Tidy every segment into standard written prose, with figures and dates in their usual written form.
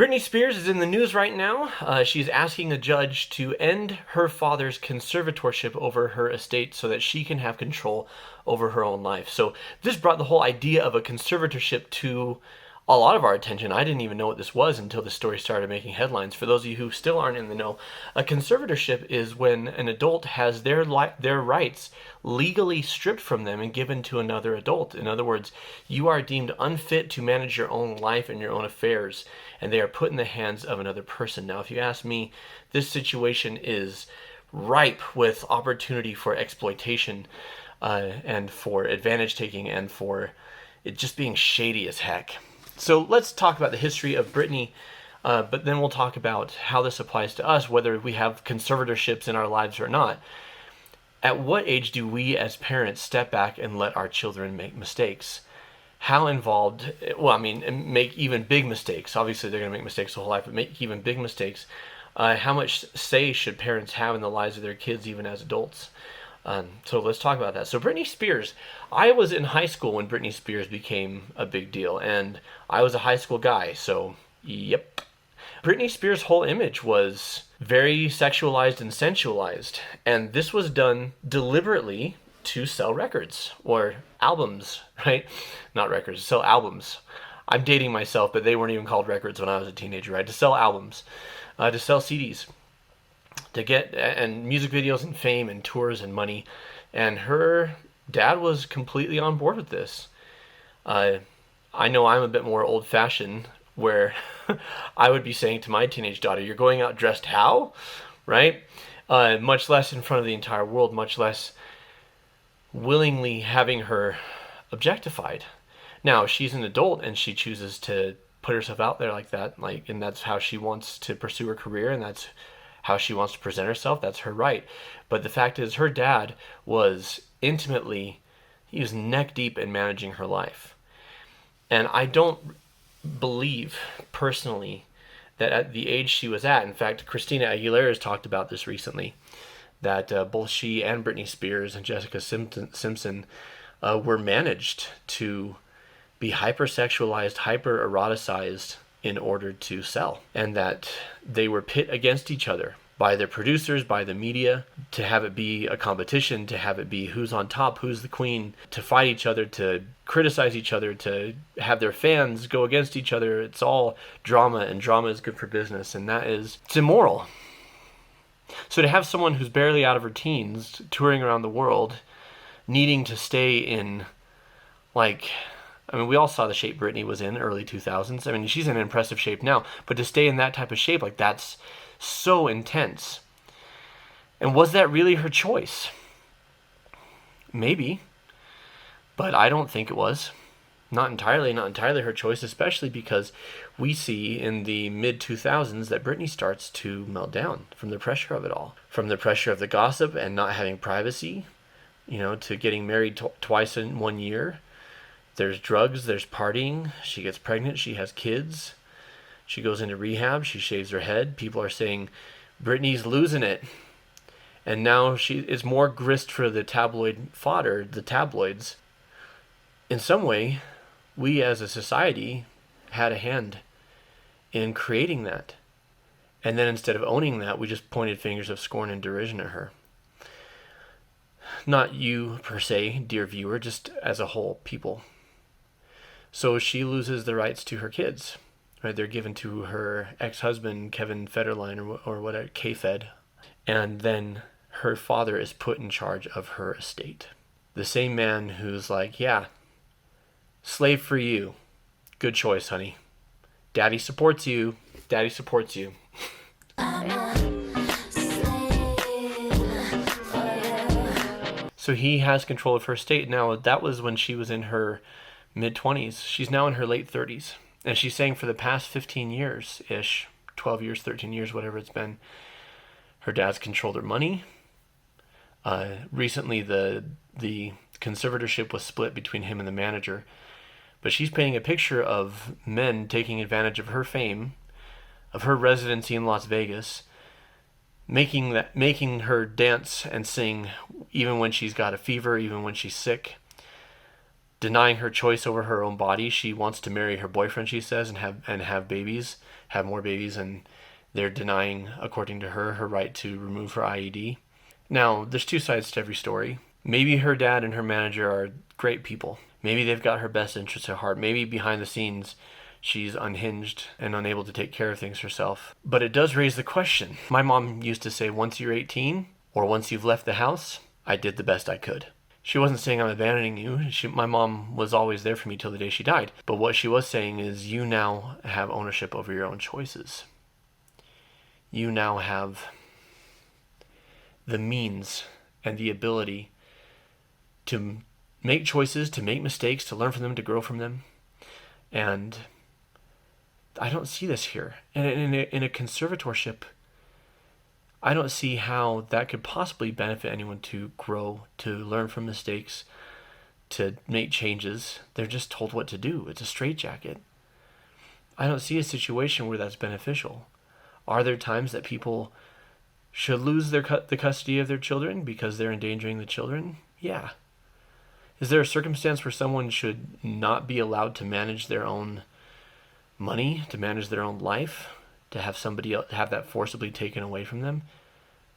Britney Spears is in the news right now. She's asking a judge to end her father's conservatorship over her estate so that she can have control over her own life. So this brought the whole idea of a conservatorship to a lot of our attention. I didn't even know what this was until the story started making headlines. For those of you who still aren't in the know, a conservatorship is when an adult has their rights legally stripped from them and given to another adult. In other words, you are deemed unfit to manage your own life and your own affairs, and they are put in the hands of another person. Now, if you ask me, this situation is ripe with opportunity for exploitation and for advantage taking and for it just being shady as heck. So let's talk about the history of Britney, but then we'll talk about how this applies to us, whether we have conservatorships in our lives or not. At what age do we as parents step back and let our children make mistakes? How involved, make even big mistakes. Obviously, they're going to make mistakes the whole life, but make even big mistakes. How much say should parents have in the lives of their kids, even as adults? So let's talk about that. So Britney Spears, I was in high school when Britney Spears became a big deal, and I was a high school guy, so yep. Britney Spears' whole image was very sexualized and sensualized, and this was done deliberately to sell records, or albums, right? Not records, sell albums. I'm dating myself, but they weren't even called records when I was a teenager, right? To sell albums, to sell CDs. To get and music videos and fame and tours and money, and her dad was completely on board with this. I know I'm a bit more old-fashioned, where I would be saying to my teenage daughter, "You're going out dressed how?" Right? Much less in front of the entire world, much less willingly having her objectified. Now she's an adult and she chooses to put herself out there like that, and that's how she wants to pursue her career, and that's how she wants to present herself. That's her right. But the fact is, her dad was he was neck deep in managing her life. And I don't believe, personally, that at the age she was at, in fact, Christina Aguilera has talked about this recently, that both she and Britney Spears and Jessica Simpson were managed to be hypersexualized, hyper-eroticized, in order to sell, and that they were pit against each other by their producers, by the media, to have it be a competition, to have it be who's on top, who's the queen, to fight each other, to criticize each other, to have their fans go against each other. It's all drama, and drama is good for business, and it's immoral. So to have someone who's barely out of her teens touring around the world, needing to stay in, we all saw the shape Britney was in early 2000s. She's in impressive shape now, but to stay in that type of shape, that's so intense. And was that really her choice? Maybe, but I don't think it was. Not entirely her choice, especially because we see in the mid-2000s that Britney starts to melt down from the pressure of it all. From the pressure of the gossip and not having privacy, to getting married twice in 1 year. There's drugs, there's partying, she gets pregnant, she has kids, she goes into rehab, she shaves her head. People are saying, Britney's losing it. And now it's more grist for the tabloid fodder, the tabloids. In some way, we as a society had a hand in creating that. And then instead of owning that, we just pointed fingers of scorn and derision at her. Not you per se, dear viewer, just as a whole, people. So she loses the rights to her kids, right? They're given to her ex-husband, Kevin Federline, or whatever, K-Fed. And then her father is put in charge of her estate. The same man who's like, yeah, slave for you. Good choice, honey. Daddy supports you. Daddy supports you. So he has control of her estate. Now, that was when she was in her mid-20s. She's now in her late 30s. And she's saying for the past 15 years-ish, 12 years, 13 years, whatever it's been, her dad's controlled her money. Recently, the conservatorship was split between him and the manager. But she's painting a picture of men taking advantage of her fame, of her residency in Las Vegas, making her dance and sing even when she's got a fever, even when she's sick. denying her choice over her own body. She wants to marry her boyfriend, she says, and have babies, have more babies, and they're denying, according to her, her right to remove her IED. Now, there's two sides to every story. Maybe her dad and her manager are great people. Maybe they've got her best interests at heart. Maybe behind the scenes, she's unhinged and unable to take care of things herself. But it does raise the question. My mom used to say, once you're 18, or once you've left the house, I did the best I could. She wasn't saying I'm abandoning you. My mom was always there for me till the day she died. But what she was saying is, you now have ownership over your own choices. You now have the means and the ability to make choices, to make mistakes, to learn from them, to grow from them. And I don't see this here. And in a conservatorship, I don't see how that could possibly benefit anyone to grow, to learn from mistakes, to make changes. They're just told what to do. It's a straitjacket. I don't see a situation where that's beneficial. Are there times that people should lose the custody of their children because they're endangering the children? Yeah. Is there a circumstance where someone should not be allowed to manage their own money, to manage their own life, to have somebody else have that forcibly taken away from them?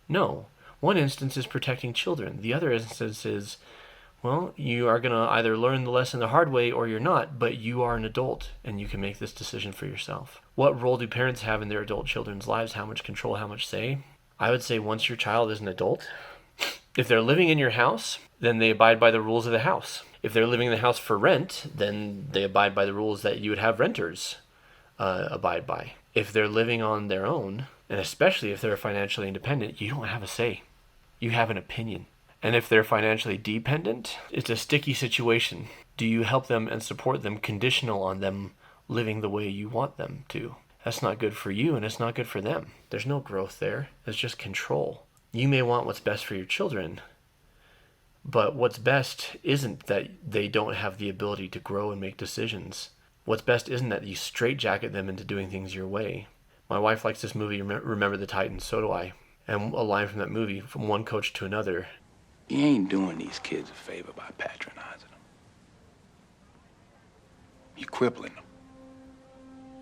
No. One instance is protecting children. The other instance is, well, you are going to either learn the lesson the hard way or you're not, but you are an adult and you can make this decision for yourself. What role do parents have in their adult children's lives? How much control, how much say? I would say once your child is an adult, if they're living in your house, then they abide by the rules of the house. If they're living in the house for rent, then they abide by the rules that you would have renters abide by. If they're living on their own, and especially if they're financially independent, you don't have a say. You have an opinion. And if they're financially dependent, it's a sticky situation. Do you help them and support them conditional on them living the way you want them to? That's not good for you and it's not good for them. There's no growth there. There's just control. You may want what's best for your children, but what's best isn't that they don't have the ability to grow and make decisions. What's best isn't that you straitjacket them into doing things your way. My wife likes this movie, Remember the Titans, so do I. And a line from that movie, from one coach to another. You ain't doing these kids a favor by patronizing them. You're crippling them.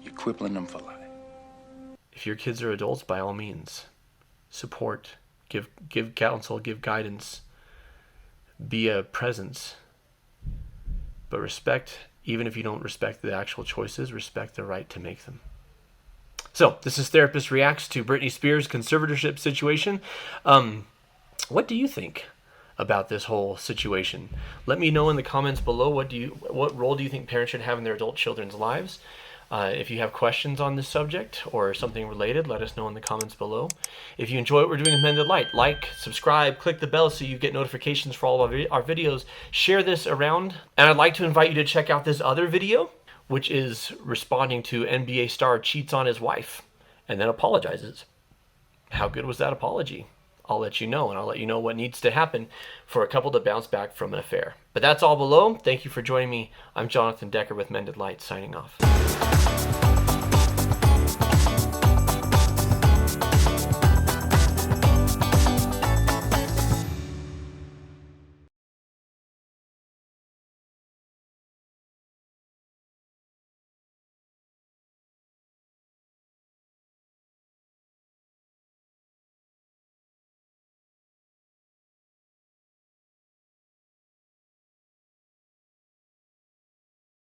You're crippling them for life. If your kids are adults, by all means, support, give counsel, give guidance, be a presence. But respect, even if you don't respect the actual choices, respect the right to make them. So, this is Therapist Reacts to Britney Spears' conservatorship situation. What do you think about this whole situation? Let me know in the comments below. What role do you think parents should have in their adult children's lives? If you have questions on this subject or something related, let us know in the comments below. If you enjoy what we're doing with Mended Light, like, subscribe, click the bell so you get notifications for all of our videos. Share this around. And I'd like to invite you to check out this other video, which is responding to NBA star cheats on his wife and then apologizes. How good was that apology? I'll let you know, and I'll let you know what needs to happen for a couple to bounce back from an affair. But that's all below. Thank you for joining me. I'm Jonathan Decker with Mended Light, signing off.